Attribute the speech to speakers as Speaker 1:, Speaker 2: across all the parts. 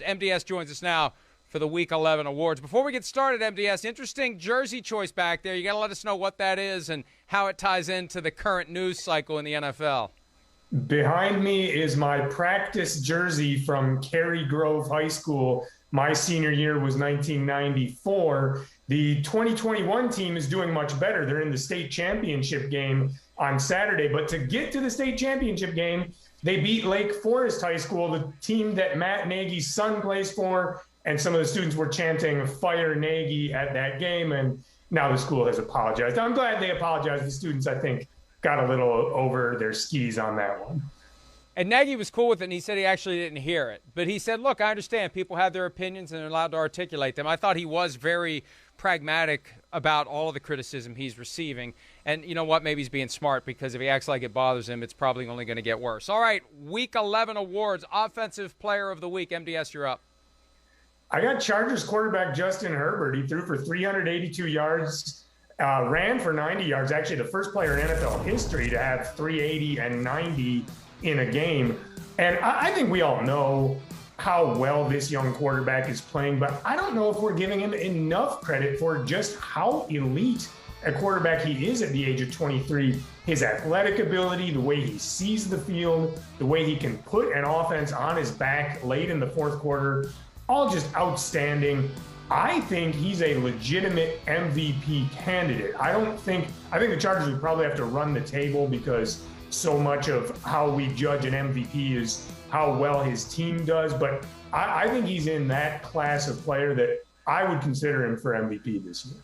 Speaker 1: MDS joins us now for the Week 11 awards. Before we get started, MDS, interesting jersey choice back there. You got to let us know what that is and how it ties into the current news cycle in the NFL.
Speaker 2: Behind me is my practice jersey from Cary Grove High School. My senior year was 1994. The 2021 team is doing much better. They're in the state championship game on Saturday. But to get to the state championship game, they beat Lake Forest High School, the team that Matt Nagy's son plays for. And some of the students were chanting, "Fire Nagy" at that game. And now the school has apologized. I'm glad they apologized. The students, I think, got a little over their skis on that one.
Speaker 1: And Nagy was cool with it, and he said he actually didn't hear it. But he said, look, I understand people have their opinions and they're allowed to articulate them. I thought he was very pragmatic about all of the criticism he's receiving. And you know what? Maybe he's being smart, because if he acts like it bothers him, it's probably only going to get worse. All right, Week 11 awards, Offensive Player of the Week. MDS, you're up.
Speaker 2: I got Chargers quarterback Justin Herbert. He threw for 382 yards, ran for 90 yards. Actually, the first player in NFL history to have 380 and 90 in a game. And I think we all know how well this young quarterback is playing, but I don't know if we're giving him enough credit for just how elite a quarterback he is at the age of 23. His athletic ability, the way he sees the field, the way he can put an offense on his back late in the fourth quarter, all just outstanding. I think he's a legitimate MVP candidate. I think the Chargers would probably have to run the table, because so much of how we judge an MVP is how well his team does. But I think he's in that class of player that I would consider him for MVP this year.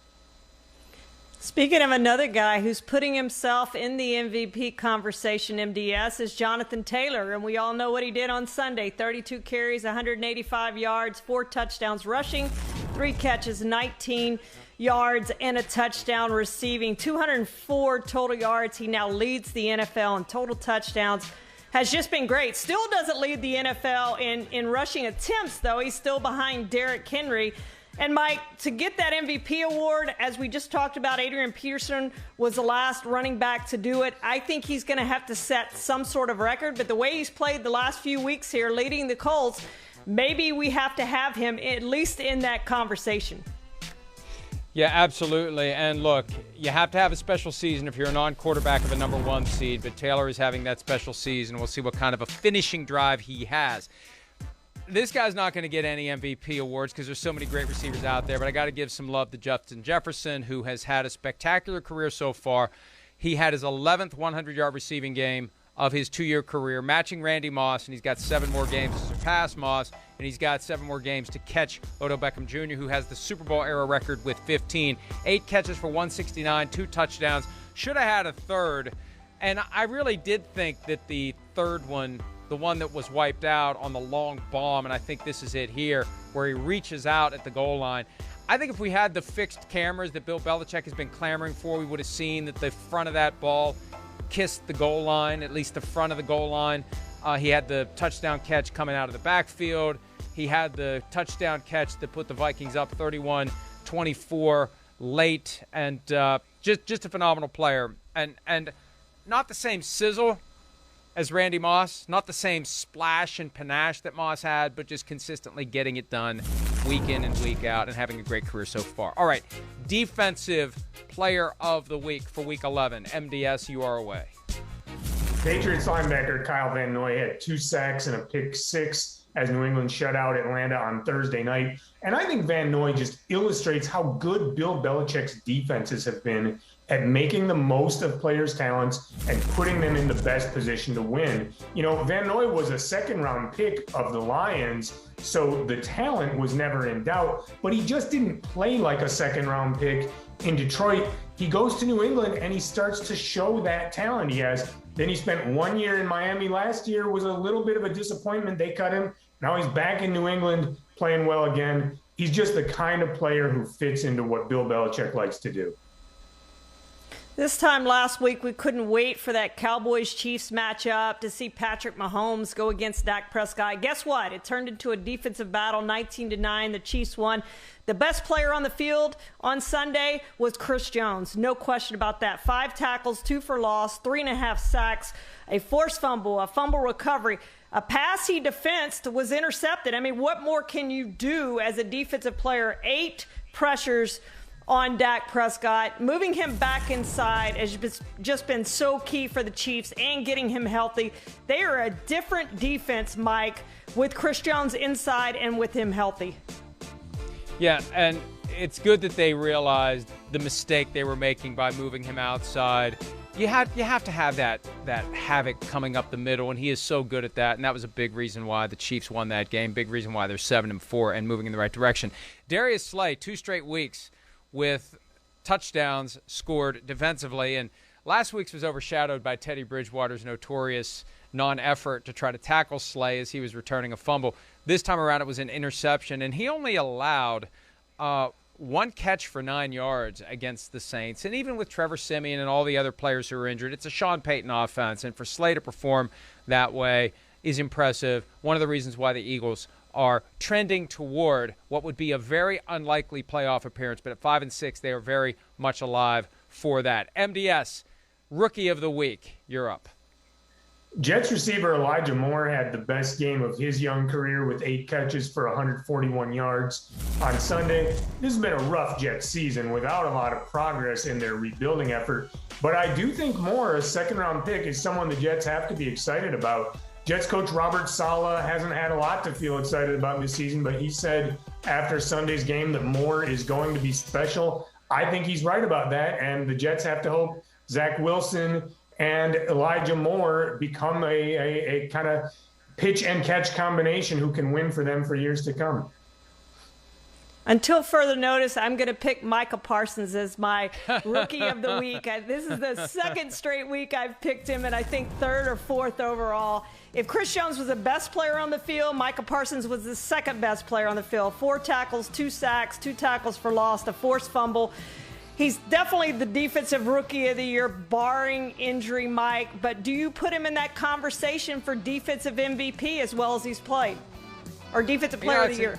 Speaker 3: Speaking of another guy who's putting himself in the MVP conversation, MDS, is Jonathan Taylor. And we all know what he did on Sunday. 32 carries, 185 yards, 4 touchdowns rushing, 3 catches, 19 yards, and a touchdown receiving. 204 total yards. He now leads the NFL in total touchdowns. Has just been great. Still doesn't lead the NFL in rushing attempts, though. He's still behind Derrick Henry. And, Mike, to get that MVP award, as we just talked about, Adrian Peterson was the last running back to do it. I think he's going to have to set some sort of record. But the way he's played the last few weeks here, leading the Colts, maybe we have to have him at least in that conversation.
Speaker 1: Yeah, absolutely. And look, you have to have a special season if you're a non-quarterback of a number 1 seed. But Taylor is having that special season. We'll see what kind of a finishing drive he has. This guy's not going to get any MVP awards because there's so many great receivers out there, but I got to give some love to Jefferson, who has had a spectacular career so far. He had his 11th 100-yard receiving game of his 2-year career, matching Randy Moss, and he's got 7 more games to surpass Moss, and he's got 7 more games to catch Odell Beckham Jr., who has the Super Bowl era record with 15. 8 catches for 169, 2 touchdowns. Should have had a third, and I really did think that the third one, the one that was wiped out on the long bomb, and I think this is it here, where he reaches out at the goal line. I think if we had the fixed cameras that Bill Belichick has been clamoring for, we would have seen that the front of that ball kissed the goal line, at least the front of the goal line. He had the touchdown catch coming out of the backfield. He had the touchdown catch that put the Vikings up 31-24 late, and just a phenomenal player. And not the same sizzle as Randy Moss, not the same splash and panache that Moss had, but just consistently getting it done week in and week out and having a great career so far. All right, Defensive Player of the Week for Week 11. MDS, you are away.
Speaker 2: Patriots linebacker Kyle Van Noy had 2 sacks and a pick 6 as New England shut out Atlanta on Thursday night. And I think Van Noy just illustrates how good Bill Belichick's defenses have been at making the most of players' talents and putting them in the best position to win. You know, Van Noy was a 2nd-round pick of the Lions, so the talent was never in doubt, but he just didn't play like a 2nd-round pick in Detroit. He goes to New England and he starts to show that talent he has. Then he spent 1 year in Miami last year, was a little bit of a disappointment. They cut him. Now he's back in New England playing well again. He's just the kind of player who fits into what Bill Belichick likes to do.
Speaker 3: This time last week, we couldn't wait for that Cowboys-Chiefs matchup to see Patrick Mahomes go against Dak Prescott. Guess what? It turned into a defensive battle, 19-9. The Chiefs won. The best player on the field on Sunday was Chris Jones. No question about that. 5 tackles, 2 for loss, 3.5 sacks, a forced fumble, a fumble recovery. A pass he defensed was intercepted. I mean, what more can you do as a defensive player? 8 pressures on Dak Prescott. Moving him back inside has just been so key for the Chiefs and getting him healthy. They are a different defense, Mike, with Chris Jones inside and with him healthy.
Speaker 1: Yeah, and it's good that they realized the mistake they were making by moving him outside. You have to have that havoc coming up the middle, and he is so good at that. And that was a big reason why the Chiefs won that game. Big reason why they're 7-4 and moving in the right direction. Darius Slay, 2 straight weeks with touchdowns scored defensively, and last week's was overshadowed by Teddy Bridgewater's notorious non-effort to try to tackle Slay as he was returning a fumble. This time around, it was an interception, and he only allowed 1 catch for 9 yards against the Saints. And even with Trevor Siemian and all the other players who are injured, it's a Sean Payton offense, and for Slay to perform that way is impressive. One of the reasons why the Eagles are trending toward what would be a very unlikely playoff appearance, but at 5-6, they are very much alive for that. MDS, Rookie of the Week, you're up.
Speaker 2: Jets receiver Elijah Moore had the best game of his young career with 8 catches for 141 yards on Sunday. This has been a rough Jets season without a lot of progress in their rebuilding effort. But I do think Moore, a second-round pick, is someone the Jets have to be excited about. Jets coach Robert Saleh hasn't had a lot to feel excited about this season, but he said after Sunday's game that Moore is going to be special. I think he's right about that, and the Jets have to hope Zach Wilson and Elijah Moore become a kind of pitch and catch combination who can win for them for years to come.
Speaker 3: Until further notice, I'm going to pick Micah Parsons as my Rookie of the Week. This is the second straight week I've picked him, and I think 3rd or 4th overall. If Chris Jones was the best player on the field, Micah Parsons was the second best player on the field. 4 tackles, 2 sacks, 2 tackles for loss, a forced fumble. He's definitely the defensive Rookie of the Year, barring injury, Mike. But do you put him in that conversation for defensive MVP as well as he's played? Or defensive player of the year?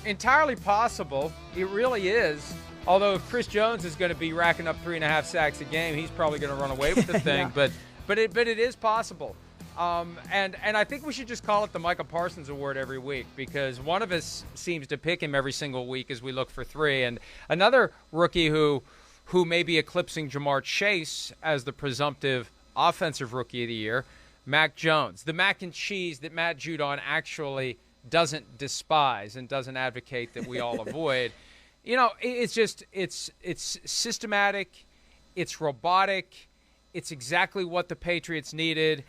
Speaker 1: Entirely possible. It really is. Although if Chris Jones is going to be racking up 3.5 sacks a game, he's probably going to run away with the thing.
Speaker 3: Yeah.
Speaker 1: But it is possible. And I think we should just call it the Micah Parsons Award every week, because one of us seems to pick him every single week as we look for 3. And another rookie who may be eclipsing Jamar Chase as the presumptive offensive Rookie of the Year, Mac Jones. The mac and cheese that Matt Judon actually doesn't despise and doesn't advocate that we all avoid. You know, it's just it's systematic, it's robotic, it's exactly what the Patriots needed.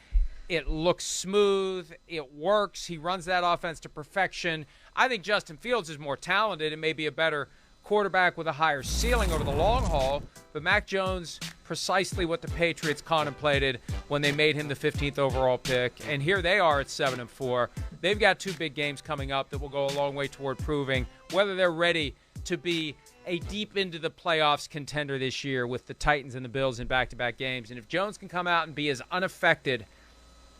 Speaker 1: It looks smooth, it works, he runs that offense to perfection. I think Justin Fields is more talented and maybe a better quarterback with a higher ceiling over the long haul, but Mac Jones, precisely what the Patriots contemplated when they made him the 15th overall pick, and here they are at 7-4. They've got 2 big games coming up that will go a long way toward proving whether they're ready to be a deep into the playoffs contender this year with the Titans and the Bills in back-to-back games. And if Jones can come out and be as unaffected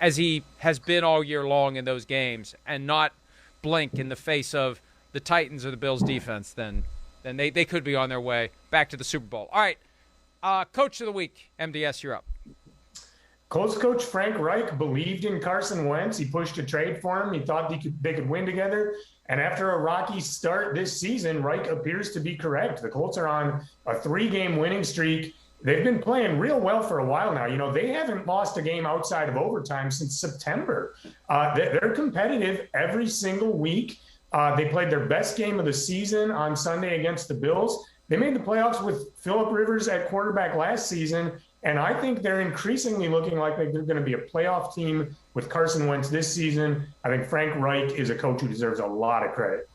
Speaker 1: as he has been all year long in those games and not blink in the face of the Titans or the Bills defense, then they could be on their way back to the Super Bowl. All right, Coach of the Week, MDS, you're up.
Speaker 2: Colts coach Frank Reich believed in Carson Wentz. He pushed a trade for him. He thought they could win together. And after a rocky start this season, Reich appears to be correct. The Colts are on a 3-game winning streak. They've been playing real well for a while now. You know, they haven't lost a game outside of overtime since September. They're competitive every single week. They played their best game of the season on Sunday against the Bills. They made the playoffs with Phillip Rivers at quarterback last season, and I think they're increasingly looking like they're going to be a playoff team with Carson Wentz this season. I think Frank Reich is a coach who deserves a lot of credit.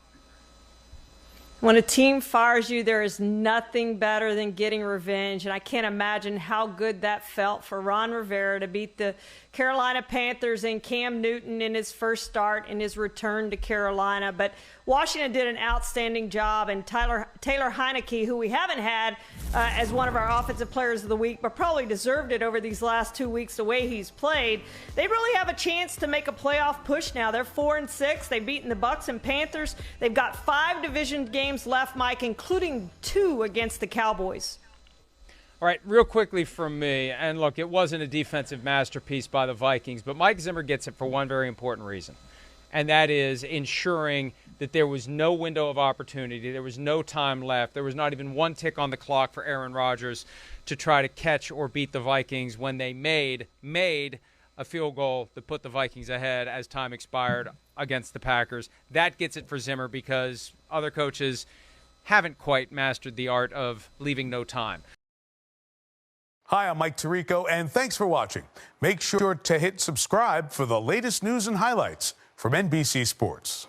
Speaker 3: When a team fires you, there is nothing better than getting revenge, and I can't imagine how good that felt for Ron Rivera to beat the Carolina Panthers and Cam Newton in his first start in his return to Carolina. But Washington did an outstanding job, and Taylor Heineke, who we haven't had as one of our offensive players of the week, but probably deserved it over these last 2 weeks the way he's played. They really have a chance to make a playoff push now. They're 4-6. They've beaten the Bucs and Panthers. They've got 5 division games left, Mike, including 2 against the Cowboys.
Speaker 1: All right, real quickly from me, and look, it wasn't a defensive masterpiece by the Vikings, but Mike Zimmer gets it for one very important reason, and that is ensuring that there was no window of opportunity, there was no time left, there was not even one tick on the clock for Aaron Rodgers to try to catch or beat the Vikings when they made a field goal that put the Vikings ahead as time expired against the Packers. That gets it for Zimmer because other coaches haven't quite mastered the art of leaving no time.
Speaker 4: Hi, I'm Mike Tirico, and thanks for watching. Make sure to hit subscribe for the latest news and highlights from NBC Sports.